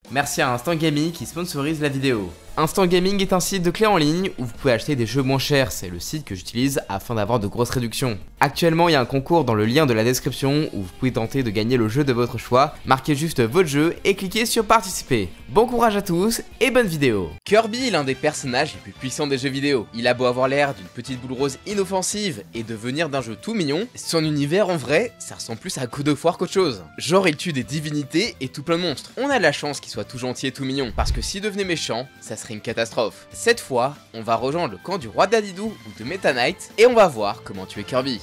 Merci à Instant Gaming qui sponsorise la vidéo. Instant Gaming est un site de clés en ligne où vous pouvez acheter des jeux moins chers, c'est le site que j'utilise afin d'avoir de grosses réductions. Actuellement il y a un concours dans le lien de la description où vous pouvez tenter de gagner le jeu de votre choix, marquez juste votre jeu et cliquez sur participer. Bon courage à tous et bonne vidéo. Kirby est l'un des personnages les plus puissants des jeux vidéo. Il a beau avoir l'air d'une petite boule rose inoffensive et de venir d'un jeu tout mignon, son univers en vrai, ça ressemble plus à God of War qu'autre chose. Genre il tue des divinités et tout plein de monstres. On a la chance qu'il soit tout gentil et tout mignon, parce que s'il devenait méchant, ça serait une catastrophe. Cette fois, on va rejoindre le camp du roi Dadidou ou de Meta Knight et on va voir comment tuer Kirby.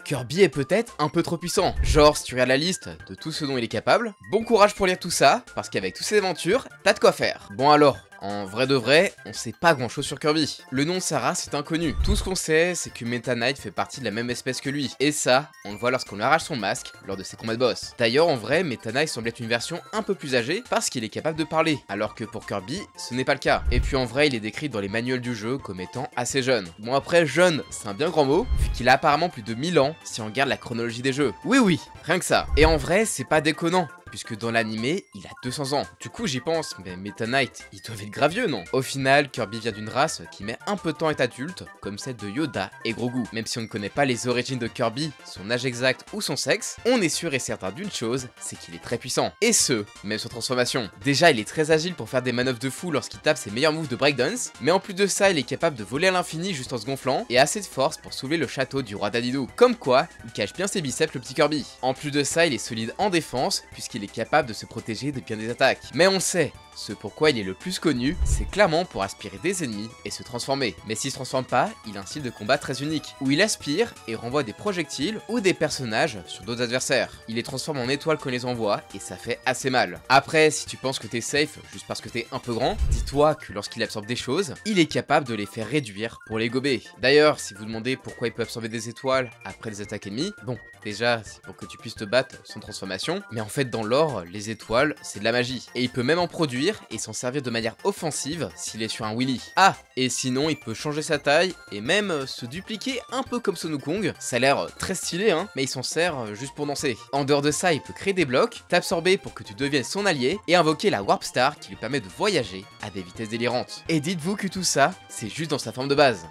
Kirby est peut-être un peu trop puissant. Genre, si tu regardes la liste de tout ce dont il est capable, bon courage pour lire tout ça, parce qu'avec toutes ces aventures, t'as de quoi faire. Bon alors, en vrai de vrai, on sait pas grand chose sur Kirby. Le nom de sa race est inconnu. Tout ce qu'on sait, c'est que Meta Knight fait partie de la même espèce que lui. Et ça, on le voit lorsqu'on lui arrache son masque lors de ses combats de boss. D'ailleurs, en vrai, Meta Knight semble être une version un peu plus âgée parce qu'il est capable de parler, alors que pour Kirby, ce n'est pas le cas. Et puis en vrai, il est décrit dans les manuels du jeu comme étant assez jeune. Bon après, jeune, c'est un bien grand mot, vu qu'il a apparemment plus de 1000 ans si on regarde la chronologie des jeux. Oui, rien que ça. Et en vrai, c'est pas déconnant, puisque dans l'animé, il a 200 ans. Du coup, j'y pense, mais Meta Knight, il doit être grave vieux, non? Au final, Kirby vient d'une race qui met un peu de temps à être adulte, comme celle de Yoda et Grogu. Même si on ne connaît pas les origines de Kirby, son âge exact ou son sexe, on est sûr et certain d'une chose, c'est qu'il est très puissant. Et ce, même sans transformation. Déjà, il est très agile pour faire des manœuvres de fou lorsqu'il tape ses meilleurs moves de breakdance, mais en plus de ça, il est capable de voler à l'infini juste en se gonflant, et assez de force pour soulever le château du roi Dadidou. Comme quoi, il cache bien ses biceps le petit Kirby. En plus de ça, il est solide en défense, puisqu'il est capable de se protéger de bien des attaques. Mais on sait, ce pourquoi il est le plus connu, c'est clairement pour aspirer des ennemis et se transformer. Mais s'il se transforme pas, il a un style de combat très unique, où il aspire et renvoie des projectiles ou des personnages sur d'autres adversaires. Il les transforme en étoiles quand il les envoie, et ça fait assez mal. Après, si tu penses que t'es safe juste parce que t'es un peu grand, dis-toi que lorsqu'il absorbe des choses, il est capable de les faire réduire pour les gober. D'ailleurs, si vous demandez pourquoi il peut absorber des étoiles après les attaques ennemies, bon, déjà, c'est pour que tu puisses te battre sans transformation, mais en fait dans l'or, les étoiles, c'est de la magie. Et il peut même en produire et s'en servir de manière offensive s'il est sur un Willy. Ah, et sinon il peut changer sa taille et même se dupliquer un peu comme Son Wukong. Ça a l'air très stylé hein, mais il s'en sert juste pour danser. En dehors de ça, il peut créer des blocs, t'absorber pour que tu deviennes son allié et invoquer la Warp Star qui lui permet de voyager à des vitesses délirantes. Et dites-vous que tout ça, c'est juste dans sa forme de base.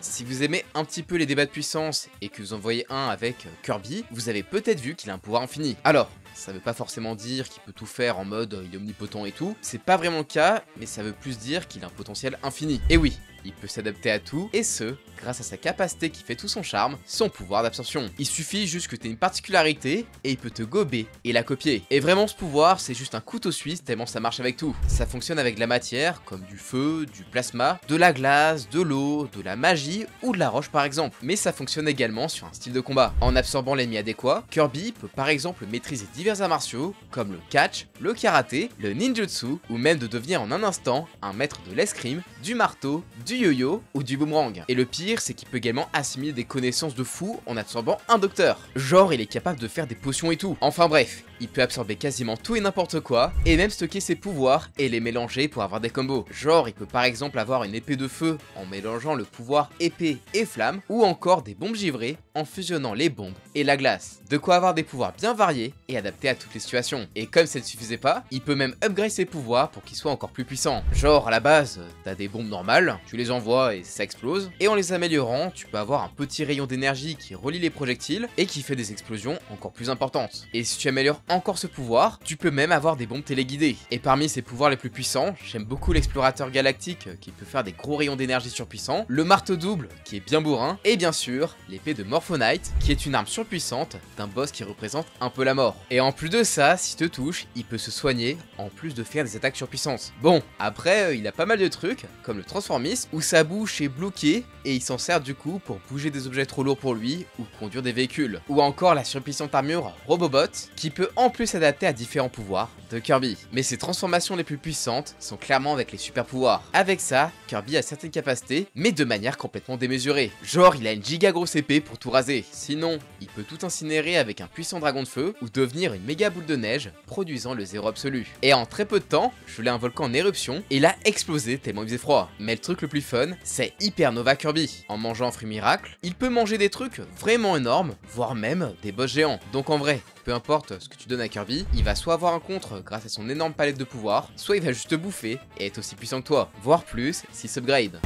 Si vous aimez un petit peu les débats de puissance et que vous en voyez un avec Kirby, vous avez peut-être vu qu'il a un pouvoir infini. Alors, ça veut pas forcément dire qu'il peut tout faire en mode il est omnipotent et tout, c'est pas vraiment le cas, mais ça veut plus dire qu'il a un potentiel infini. Et oui, il peut s'adapter à tout, et ce, grâce à sa capacité qui fait tout son charme, son pouvoir d'absorption. Il suffit juste que tu aies une particularité, et il peut te gober et la copier. Et vraiment ce pouvoir, c'est juste un couteau suisse tellement ça marche avec tout. Ça fonctionne avec de la matière, comme du feu, du plasma, de la glace, de l'eau, de la magie, ou de la roche par exemple. Mais ça fonctionne également sur un style de combat. En absorbant l'ennemi adéquat, Kirby peut par exemple maîtriser divers arts martiaux, comme le catch, le karaté, le ninjutsu, ou même de devenir en un instant un maître de l'escrime, du marteau, du yo-yo ou du boomerang. Et le pire, c'est qu'il peut également assimiler des connaissances de fou en absorbant un docteur. Genre, il est capable de faire des potions et tout. Enfin bref, il peut absorber quasiment tout et n'importe quoi, et même stocker ses pouvoirs et les mélanger pour avoir des combos. Genre, il peut par exemple avoir une épée de feu en mélangeant le pouvoir épée et flamme, ou encore des bombes givrées en fusionnant les bombes et la glace. De quoi avoir des pouvoirs bien variés et adaptés à toutes les situations. Et comme ça ne suffisait pas, il peut même upgrade ses pouvoirs pour qu'ils soient encore plus puissants. Genre, à la base, t'as des bombes normales, tu les envoies et ça explose, et en les améliorant, tu peux avoir un petit rayon d'énergie qui relie les projectiles et qui fait des explosions encore plus importantes. Et si tu améliores encore ce pouvoir, tu peux même avoir des bombes téléguidées. Et parmi ses pouvoirs les plus puissants, j'aime beaucoup l'explorateur galactique qui peut faire des gros rayons d'énergie surpuissants, le marteau double qui est bien bourrin, et bien sûr, l'épée de Morpho Knight qui est une arme surpuissante d'un boss qui représente un peu la mort. Et en plus de ça, si te touche, il peut se soigner en plus de faire des attaques surpuissantes. Bon, après, il a pas mal de trucs, comme le transformisme, où sa bouche est bloquée et il s'en sert du coup pour bouger des objets trop lourds pour lui ou conduire des véhicules. Ou encore la surpuissante armure Robobot qui peut en plus s'adapter à différents pouvoirs de Kirby. Mais ses transformations les plus puissantes sont clairement avec les super pouvoirs. Avec ça, Kirby a certaines capacités mais de manière complètement démesurée. Genre il a une giga grosse épée pour tout raser. Sinon, il peut tout incinérer avec un puissant dragon de feu ou devenir une méga boule de neige produisant le zéro absolu. Et en très peu de temps, je l'ai un volcan en éruption et il a explosé tellement il faisait froid. Mais le truc le plus fun, c'est Hyper Nova Kirby. En mangeant un fruit miracle, il peut manger des trucs vraiment énormes, voire même des boss géants. Donc en vrai, peu importe ce que tu donnes à Kirby, il va soit avoir un contre grâce à son énorme palette de pouvoir, soit il va juste te bouffer et être aussi puissant que toi, voire plus s'il s'upgrade.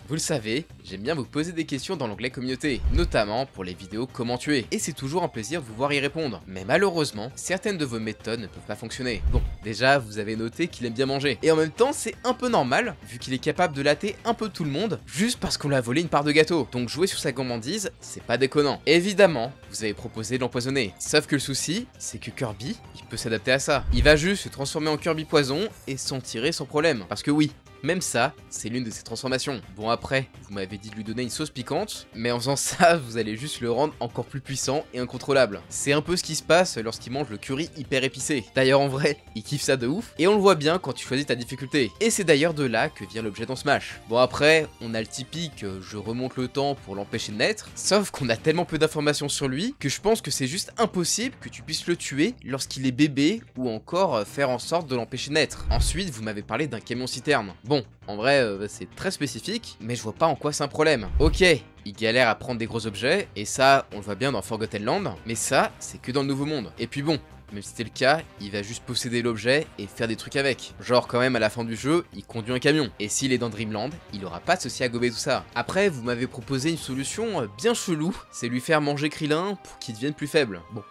Vous le savez, j'aime bien vous poser des questions dans l'onglet communauté, notamment pour les vidéos comment tuer, et c'est toujours un plaisir de vous voir y répondre. Mais malheureusement, certaines de vos méthodes ne peuvent pas fonctionner. Bon, déjà, vous avez noté qu'il aime bien manger, et en même temps, c'est un peu normal, vu qu'il est capable de latter un peu tout le monde, juste parce qu'on lui a volé une part de gâteau. Donc jouer sur sa gourmandise, c'est pas déconnant. Évidemment, vous avez proposé de l'empoisonner. Sauf que le souci, c'est que Kirby, il peut s'adapter à ça. Il va juste se transformer en Kirby poison, et s'en tirer sans problème. Parce que oui, même ça, c'est l'une de ses transformations. Bon après, vous m'avez dit de lui donner une sauce piquante, mais en faisant ça, vous allez juste le rendre encore plus puissant et incontrôlable. C'est un peu ce qui se passe lorsqu'il mange le curry hyper épicé. D'ailleurs en vrai, il kiffe ça de ouf, et on le voit bien quand tu choisis ta difficulté. Et c'est d'ailleurs de là que vient l'objet dans Smash. Bon après, on a le typique je remonte le temps pour l'empêcher de naître, sauf qu'on a tellement peu d'informations sur lui que je pense que c'est juste impossible que tu puisses le tuer lorsqu'il est bébé ou encore faire en sorte de l'empêcher de naître. Ensuite, vous m'avez parlé d'un camion citerne. Bon, en vrai, c'est très spécifique, mais je vois pas en quoi c'est un problème. Ok, il galère à prendre des gros objets, et ça, on le voit bien dans Forgotten Land, mais ça, c'est que dans le Nouveau Monde. Et puis bon, même si c'était le cas, il va juste posséder l'objet et faire des trucs avec. Genre quand même à la fin du jeu, il conduit un camion. Et s'il est dans Dreamland, il aura pas de souci à gober tout ça. Après, vous m'avez proposé une solution bien chelou, c'est lui faire manger Krillin pour qu'il devienne plus faible. Bon.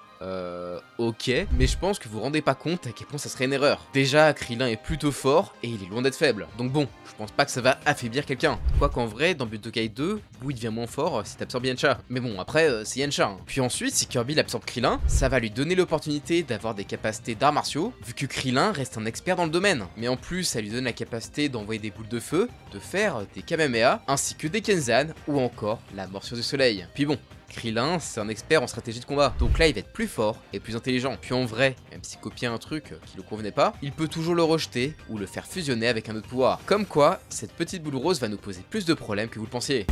Ok, mais je pense que vous vous rendez pas compte à quel point ça serait une erreur. Déjà, Krillin est plutôt fort et il est loin d'être faible. Donc bon, je pense pas que ça va affaiblir quelqu'un. Quoi qu'en vrai, dans Budokai 2, où il devient moins fort si t'absorbes Yancha. Mais bon, après, c'est Yancha. Hein. Puis ensuite, si Kirby absorbe Krillin, ça va lui donner l'opportunité d'avoir des capacités d'arts martiaux, vu que Krillin reste un expert dans le domaine. Mais en plus, ça lui donne la capacité d'envoyer des boules de feu, de faire des Kamehameha, ainsi que des Kenzan, ou encore la morsure du soleil. Puis bon, Krillin, c'est un expert en stratégie de combat, donc là il va être plus fort et plus intelligent. Puis en vrai, même s'il copiait un truc qui le convenait pas, il peut toujours le rejeter ou le faire fusionner avec un autre pouvoir. Comme quoi, cette petite boule rose va nous poser plus de problèmes que vous le pensiez.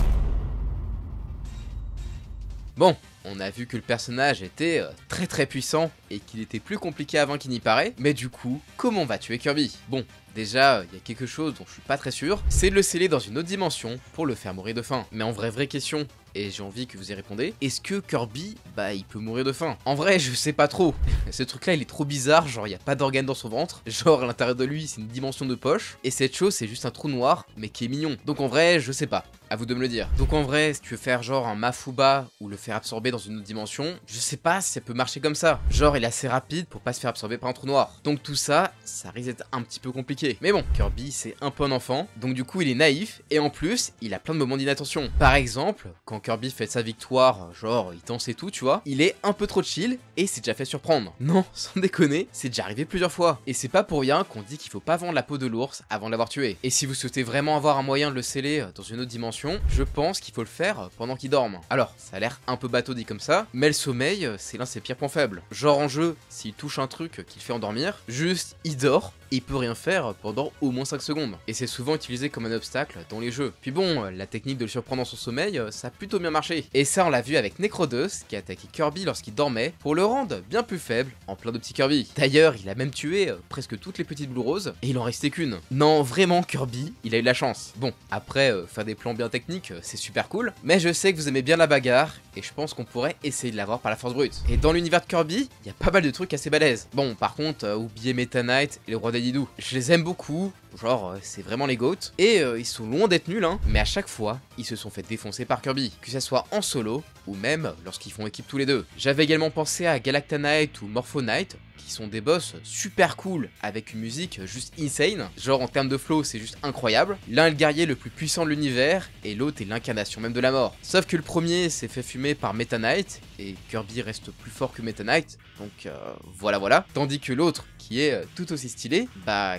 Bon, on a vu que le personnage était très puissant et qu'il était plus compliqué à vaincre qu'il n'y paraît, mais du coup, comment on va tuer Kirby? Bon, déjà, il y a quelque chose dont je suis pas très sûr, c'est de le sceller dans une autre dimension pour le faire mourir de faim. Mais en vraie question, et j'ai envie que vous y répondez, est-ce que Kirby, il peut mourir de faim? En vrai, je sais pas trop. Ce truc là, il est trop bizarre, genre il y a pas d'organes dans son ventre, genre à l'intérieur de lui, c'est une dimension de poche, et cette chose, c'est juste un trou noir, mais qui est mignon. Donc en vrai, je sais pas. À vous de me le dire. Donc en vrai, si tu veux faire genre un Mafuba ou le faire absorber dans une autre dimension, je sais pas si ça peut marcher comme ça. Genre il est assez rapide pour pas se faire absorber par un trou noir. Donc tout ça, ça risque d'être un petit peu compliqué. Mais bon, Kirby c'est un peu un enfant, donc du coup il est naïf et en plus il a plein de moments d'inattention. Par exemple, quand Kirby fait sa victoire, genre il danse et tout, tu vois, il est un peu trop chill et s'est déjà fait surprendre. Non, sans déconner, c'est déjà arrivé plusieurs fois. Et c'est pas pour rien qu'on dit qu'il faut pas vendre la peau de l'ours avant de l'avoir tué. Et si vous souhaitez vraiment avoir un moyen de le sceller dans une autre dimension, je pense qu'il faut le faire pendant qu'il dorme. Alors, ça a l'air un peu bateau dit comme ça, mais le sommeil, c'est l'un de ses pires points faibles. Genre en jeu, s'il touche un truc qui le fait endormir, juste il dort, et il peut rien faire pendant au moins 5 secondes. Et c'est souvent utilisé comme un obstacle dans les jeux. Puis bon, la technique de le surprendre dans son sommeil, ça a plutôt bien marché. Et ça on l'a vu avec Necrodos, qui a attaqué Kirby lorsqu'il dormait, pour le rendre bien plus faible en plein de petits Kirby. D'ailleurs, il a même tué presque toutes les petites boules roses, et il en restait qu'une. Non, vraiment, Kirby, il a eu de la chance. Bon, après, faire des plans bien techniques, c'est super cool, mais je sais que vous aimez bien la bagarre, et je pense qu'on pourrait essayer de l'avoir par la force brute. Et dans l'univers de Kirby, il y a pas mal de trucs assez balèzes. Bon, par contre, oubliez Meta Knight et le roi des Didou. Je les aime beaucoup, genre c'est vraiment les GOAT, et ils sont loin d'être nuls, hein, mais à chaque fois, ils se sont fait défoncer par Kirby, que ça soit en solo, ou même lorsqu'ils font équipe tous les deux. J'avais également pensé à Galacta Knight ou Morpho Knight, qui sont des boss super cool, avec une musique juste insane, genre en termes de flow c'est juste incroyable. L'un est le guerrier le plus puissant de l'univers, et l'autre est l'incarnation même de la mort. Sauf que le premier s'est fait fumer par Meta Knight, et Kirby reste plus fort que Meta Knight, donc voilà. Tandis que l'autre, qui est tout aussi stylé,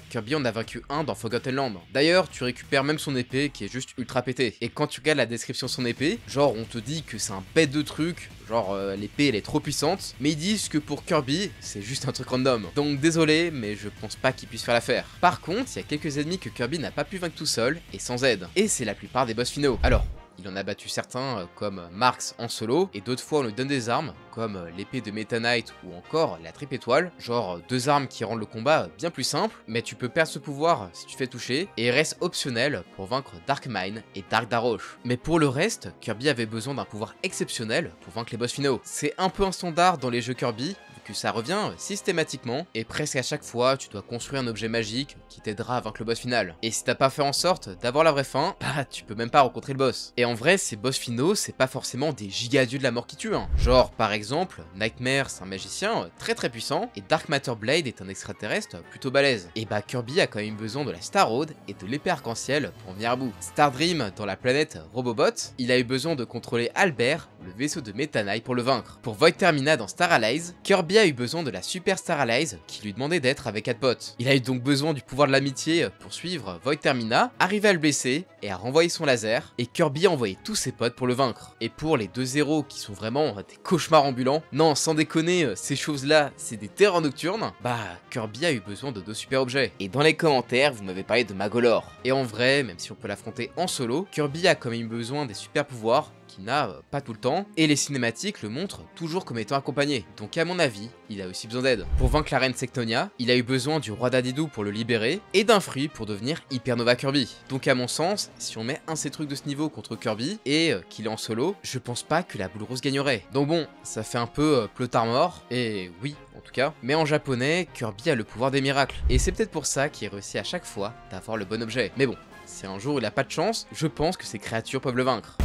Kirby en a vaincu un dans Forgotten Land. D'ailleurs, tu récupères même son épée qui est juste ultra pétée. Et quand tu regardes la description de son épée, genre on te dit que c'est un bête de truc, genre l'épée elle est trop puissante, mais ils disent que pour Kirby, c'est juste un truc random. Donc désolé, mais je pense pas qu'il puisse faire l'affaire. Par contre, il y a quelques ennemis que Kirby n'a pas pu vaincre tout seul, et sans aide. Et c'est la plupart des boss finaux. Alors, il en a battu certains comme Marx en solo, et d'autres fois on lui donne des armes, comme l'épée de Meta Knight ou encore la triple étoile, genre 2 armes qui rendent le combat bien plus simple, mais tu peux perdre ce pouvoir si tu fais toucher, et il reste optionnel pour vaincre Darkmine et Dark Darosh. Mais pour le reste, Kirby avait besoin d'un pouvoir exceptionnel pour vaincre les boss finaux. C'est un peu un standard dans les jeux Kirby, que ça revient systématiquement, et presque à chaque fois tu dois construire un objet magique qui t'aidera à vaincre le boss final. Et si t'as pas fait en sorte d'avoir la vraie fin, bah tu peux même pas rencontrer le boss. Et en vrai, ces boss finaux, c'est pas forcément des giga-dieux de la mort qui tuent, hein. Genre par exemple, Nightmare c'est un magicien très puissant, et Dark Matter Blade est un extraterrestre plutôt balèze. Et bah Kirby a quand même besoin de la Star Road et de l'épée arc-en-ciel pour en venir à bout. Stardream dans la planète Robobot, il a eu besoin de contrôler Albert, le vaisseau de Meta Knight pour le vaincre. Pour Void Termina dans Star Allies, Kirby a eu besoin de la Super Star Allies qui lui demandait d'être avec Adbot. Il a eu donc besoin du pouvoir de l'amitié pour suivre Void Termina, arriver à le blesser et à renvoyer son laser, et Kirby a envoyé tous ses potes pour le vaincre. Et pour les deux héros qui sont vraiment des cauchemars ambulants, non sans déconner, ces choses là c'est des terreurs nocturnes, bah Kirby a eu besoin de 2 super objets. Et dans les commentaires vous m'avez parlé de Magolor. Et en vrai, même si on peut l'affronter en solo, Kirby a quand même besoin des super pouvoirs qu'il n'a pas tout le temps, et les cinématiques le montrent toujours comme étant accompagné, donc à mon avis, il a aussi besoin d'aide. Pour vaincre la reine Sectonia, il a eu besoin du roi Dadidou pour le libérer, et d'un fruit pour devenir Hypernova Kirby. Donc à mon sens, si on met un de ces trucs de ce niveau contre Kirby, et qu'il est en solo, je pense pas que la boule rose gagnerait. Donc bon, ça fait un peu plot armor, et oui, en tout cas, mais en japonais, Kirby a le pouvoir des miracles, et c'est peut-être pour ça qu'il réussit à chaque fois d'avoir le bon objet. Mais bon, si un jour il a pas de chance, je pense que ces créatures peuvent le vaincre.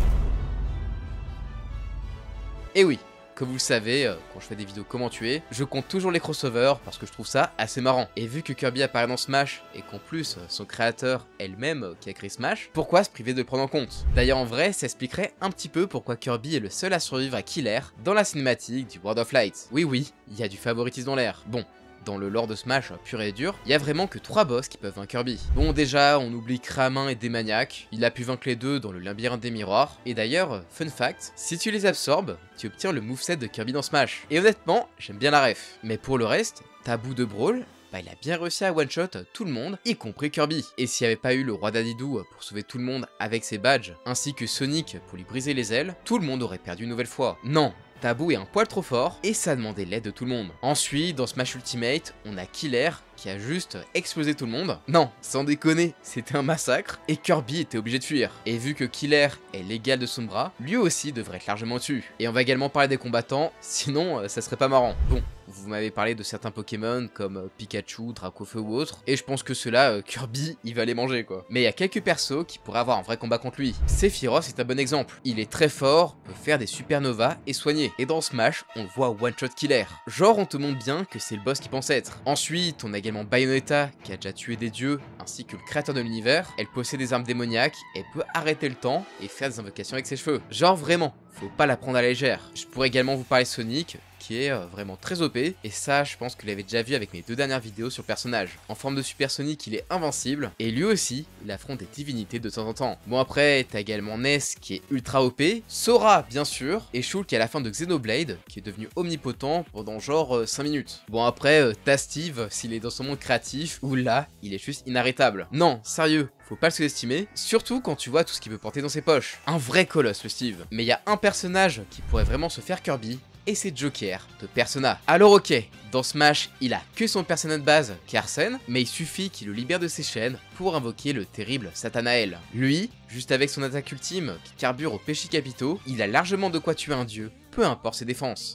Et oui, comme vous le savez, quand je fais des vidéos comment tuer, je compte toujours les crossovers parce que je trouve ça assez marrant. Et vu que Kirby apparaît dans Smash, et qu'en plus, son créateur elle-même qui a créé Smash, pourquoi se priver de le prendre en compte? D'ailleurs en vrai, ça expliquerait un petit peu pourquoi Kirby est le seul à survivre à Killer dans la cinématique du World of Light. Oui, il y a du favoritisme dans l'air. Bon. Dans le lore de Smash pur et dur, il y a vraiment que 3 boss qui peuvent vaincre Kirby. Bon déjà, on oublie Kramin et Démaniac, il a pu vaincre les deux dans le labyrinthe des miroirs, et d'ailleurs, fun fact, si tu les absorbes, tu obtiens le moveset de Kirby dans Smash. Et honnêtement, j'aime bien la ref. Mais pour le reste, Tabou de Brawl, bah il a bien réussi à one-shot tout le monde, y compris Kirby. Et s'il n'y avait pas eu le roi Dadidou pour sauver tout le monde avec ses badges, ainsi que Sonic pour lui briser les ailes, tout le monde aurait perdu une nouvelle fois. Non, Tabou est un poil trop fort et ça a demandé l'aide de tout le monde. Ensuite, dans Smash Ultimate, on a Killer qui a juste explosé tout le monde. Non, sans déconner, c'était un massacre et Kirby était obligé de fuir. Et vu que Killer est l'égal de Sombra, lui aussi devrait être largement tué. Et on va également parler des combattants, sinon ça serait pas marrant. Bon, vous m'avez parlé de certains Pokémon comme Pikachu, Dracofeu ou autres, et je pense que ceux-là, Kirby, il va les manger quoi. Mais il y a quelques persos qui pourraient avoir un vrai combat contre lui. Sephiroth est un bon exemple. Il est très fort, peut faire des supernovas et soigner. Et dans Smash, on le voit one-shot Killer. Genre on te montre bien que c'est le boss qu'il pense être. Ensuite, on a également Bayonetta qui a déjà tué des dieux, ainsi que le créateur de l'univers. Elle possède des armes démoniaques, elle peut arrêter le temps et faire des invocations avec ses cheveux. Genre vraiment, faut pas la prendre à la légère. Je pourrais également vous parler de Sonic, qui est vraiment très OP, et ça je pense que vous l'avez déjà vu avec mes 2 dernières vidéos sur le personnage. En forme de Super Sonic, il est invincible, et lui aussi, il affronte des divinités de temps en temps. Bon après, t'as également Ness qui est ultra OP, Sora bien sûr, et Shulk à la fin de Xenoblade, qui est devenu omnipotent pendant genre 5 minutes. Bon après, t'as Steve, s'il est dans son monde créatif, où là, il est juste inarrêtable. Non, sérieux, faut pas le sous-estimer, surtout quand tu vois tout ce qu'il peut porter dans ses poches. Un vrai colosse le Steve. Mais il y a un personnage qui pourrait vraiment se faire Kirby, et c'est Joker de Persona. Alors ok, dans Smash, il a que son personnage de base qui est Arsène, mais il suffit qu'il le libère de ses chaînes pour invoquer le terrible Satanael. Lui, juste avec son attaque ultime qui carbure aux péchés capitaux, il a largement de quoi tuer un dieu, peu importe ses défenses.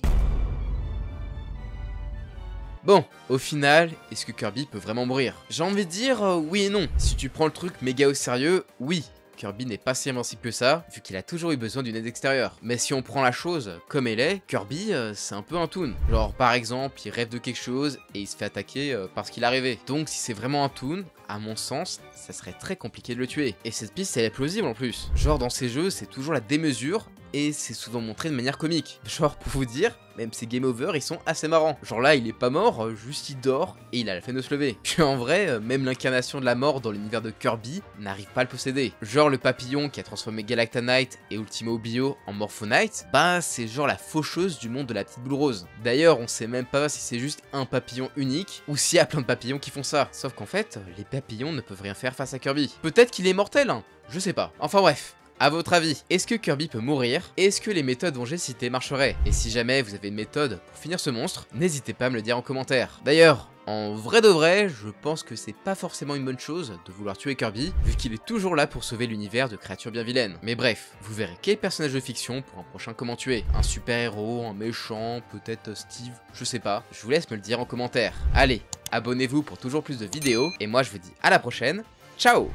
Bon, au final, est-ce que Kirby peut vraiment mourir? J'ai envie de dire oui et non. Si tu prends le truc méga au sérieux, oui. Kirby n'est pas si invincible que ça, vu qu'il a toujours eu besoin d'une aide extérieure. Mais si on prend la chose comme elle est, Kirby, c'est un peu un toon. Genre, par exemple, il rêve de quelque chose et il se fait attaquer parce qu'il a rêvé. Donc, si c'est vraiment un toon, à mon sens, ça serait très compliqué de le tuer. Et cette piste, elle est plausible en plus. Genre, dans ces jeux, c'est toujours la démesure, et c'est souvent montré de manière comique. Genre, pour vous dire, même ces game over, ils sont assez marrants. Genre là, il est pas mort, juste il dort, et il a la flemme de se lever. Puis en vrai, même l'incarnation de la mort dans l'univers de Kirby n'arrive pas à le posséder. Genre le papillon qui a transformé Galactanite et Ultimo Bio en Morphonite, bah c'est genre la faucheuse du monde de la petite boule rose. D'ailleurs, on sait même pas si c'est juste un papillon unique, ou s'il y a plein de papillons qui font ça. Sauf qu'en fait, les papillons ne peuvent rien faire face à Kirby. Peut-être qu'il est mortel, hein, je sais pas. Enfin bref. À votre avis, est-ce que Kirby peut mourir? Est-ce que les méthodes dont j'ai citées marcheraient? Et si jamais vous avez une méthode pour finir ce monstre, n'hésitez pas à me le dire en commentaire. D'ailleurs, en vrai de vrai, je pense que c'est pas forcément une bonne chose de vouloir tuer Kirby, vu qu'il est toujours là pour sauver l'univers de créatures bien vilaines. Mais bref, vous verrez quel personnage de fiction pour un prochain comment tuer. Un super-héros, un méchant, peut-être Steve, je sais pas. Je vous laisse me le dire en commentaire. Allez, abonnez-vous pour toujours plus de vidéos, et moi je vous dis à la prochaine, ciao!